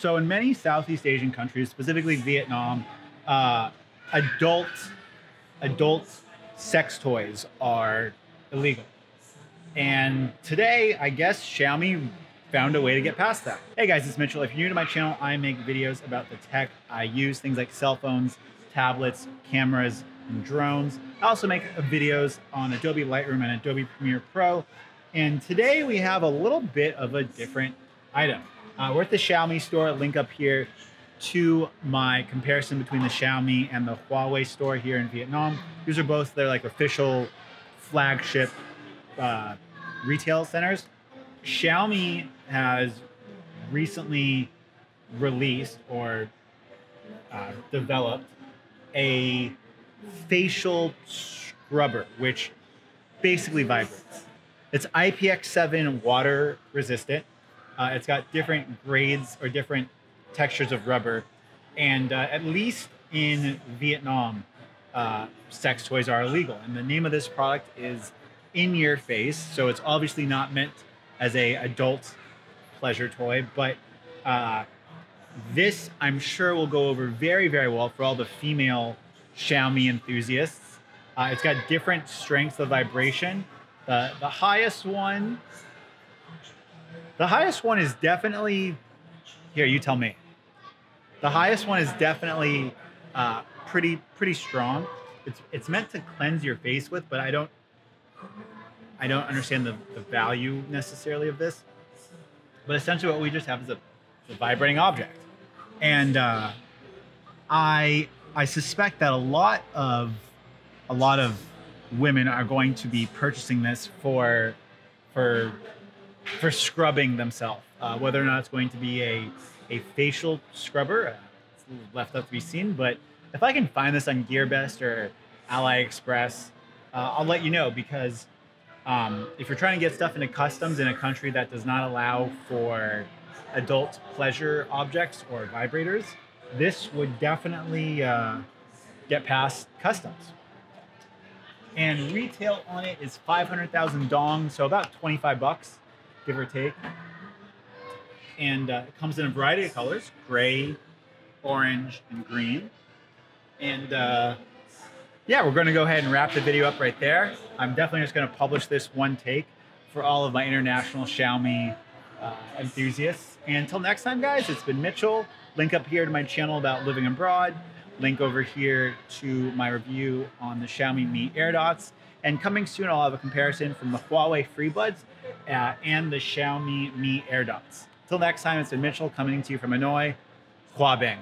So in many Southeast Asian countries, specifically Vietnam, uh, adult adult sex toys are illegal. And today, I guess Xiaomi found a way to get past that. Hey guys, it's Mitchell. If you're new to my channel, I make videos about the tech I use, things like cell phones, tablets, cameras, and drones. I also make videos on Adobe Lightroom and Adobe Premiere Pro. And today we have a little bit of a different item. We're at the Xiaomi store, link up here to my comparison between the Xiaomi and the Huawei store here in Vietnam. These are both their like official flagship retail centers. Xiaomi has recently released or developed a facial scrubber, which basically vibrates. It's IPX7 water resistant. It's got different grades or different textures of rubber. And at least in Vietnam, sex toys are illegal. And the name of this product is In Your Face. So it's obviously not meant as a adult pleasure toy, but this I'm sure will go over very, very well for all the female Xiaomi enthusiasts. It's got different strengths of vibration. The highest one is definitely, here, you tell me. The highest one is definitely pretty strong. It's meant to cleanse your face with, but I don't understand the value necessarily of this. But essentially what we just have is a vibrating object. And I suspect that a lot of women are going to be purchasing this for scrubbing themselves. Whether or not it's going to be a facial scrubber, it's left up to be seen. But if I can find this on GearBest or AliExpress, I'll let you know, because if you're trying to get stuff into customs in a country that does not allow for adult pleasure objects or vibrators, this would definitely get past customs. And retail on it is 500,000 dong, so about 25 bucks, give or take. And it comes in a variety of colors: gray, orange, and green. And yeah, we're going to go ahead and wrap the video up right there. I'm definitely just going to publish this one take for all of my international Xiaomi enthusiasts. And until next time, guys, it's been Mitchell. Link up here to my channel about living abroad. Link over here to my review on the Xiaomi Mi AirDots. And coming soon, I'll have a comparison from the Huawei FreeBuds and the Xiaomi Mi AirDots. Till next time, it's been Mitchell coming to you from Hanoi. Hua Bing.